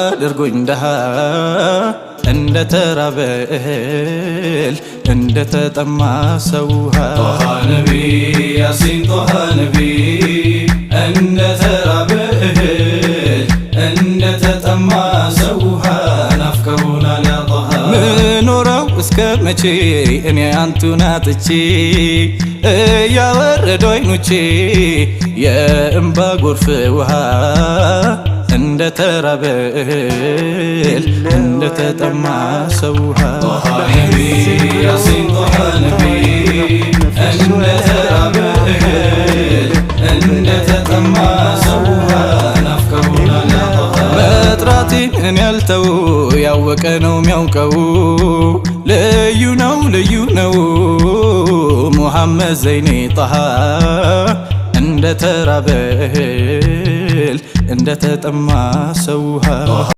አድርጎኝ ደሃ እንደ ተራበ እህል እንደ ተጠማ ሰው ጦሃ ነቢ ያሲን ጦሃ ነቢ እንደ ተራበ እህል እንደ ተጠማ ሰው ናፍቀውናል ያ ጦሃ ምኖረው እስከ መቼ እኔ አንቱን አጥቼ እያወረዱ አይኖቼ የእንባ ጎርፍ ውሃ እንደ ተራበ እህል እንደ ተጠማ ሰው ጦሃ ነቢ ያሲን ጦሃ ነቢ እንደ ተራበ እህል እንደ ተጠማ ሰው ናፍቀውናል ያ ጦሃ መጥራቴን እኔ ያልተው ያወቀ ነው የሚያውቀው ልዩ ነው ልዩ ነው ሙሐመድ ዘይኔ ጦሃ እንደ ተራበ እህል እንደ ተጠማ ሰው